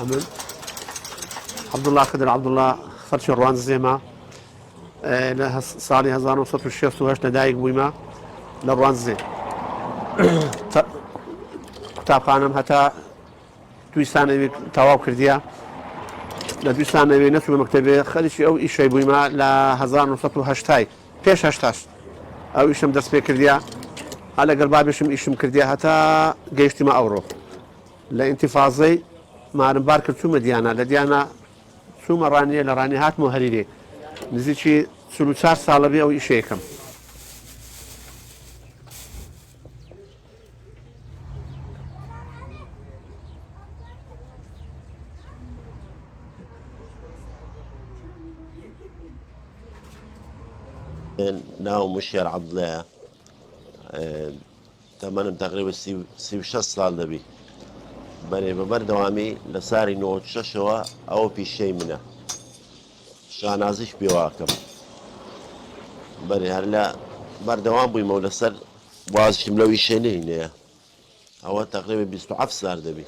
أمن عبد الله خضر عبد الله خرج الروان زيما له صالي هزار وسط الشيخ وهاش ندايق بويما للروان زي كتاب خانم هتا دويستان تواو كرديا لدويستان نبي نسوي مكتبه خليش أو إيش بويما لهزار وسط وهاشتاي بيش هاشتاش أو إيشم درس بكرديا على قلبا بيشم إيشم كرديا هتا جيشتي ما أورو لانتفاضي ما نبارك ثم ديانا لديانا ثم رانية لرانيهات مهريري نزيد شي سلوسار صالبي أو إشيكم ناو مشير عبد الله تمام تقريبا سي 6 سال دبي بني ببردوامي لساري نوت ششوا أو بشيء منه شانازش بواكم بني هلا بردوام بي مولسر باز شملوي شينين هو تقريبا 27 سال دبي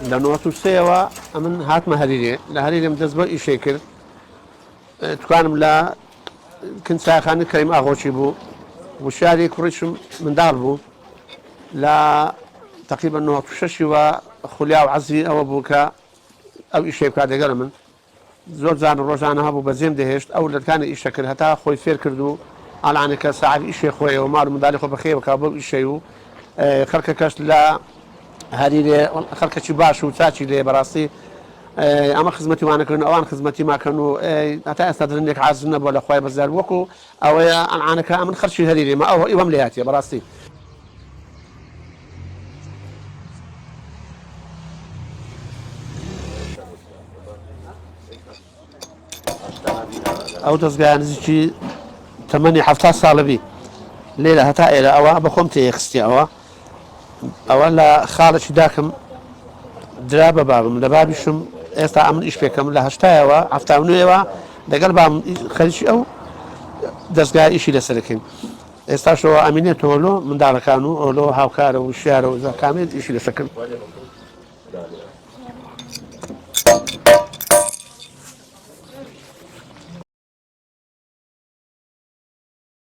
لأنه تسيوا من هات مهريري لهريري مدزبو إشيكر تكانم لا كنت ساخاني كريم أغوشي بو وشاري كريش من داربو لا تقريبا أنه تششوا خليا وعزي أو أبوكا أو إشي بكاد يقرمن زور زان الروجان هابو بزيم دهشت أو اللي كان إشكر هتا خوي فير كردو على عنك ساعة إشي خوي ومار مدالخو بخير وكابو إشيو خلقكش لا هذه خلق باش وتاتي لي براسي اما خدمتي وانا كانوا اوان خدمتي ما كانوا حتى استدرنك عازنا ولا خويا بزار وكو او انا كامن خرشي هذه ما او يوم لياتي براسي او تزغان زي 8 حفتات صالبي ليله هتا الى او بخمتي اختي او لا خالش داكم درابه بابم لبابشم استا امن ايش بكم لا هشتاوا عفتاونيوا دقلبام خليش او دزغا ايش لسلكين استا شو امينه تولو من دار كانوا اولو هاوكار وشارو كامل ايش لسكن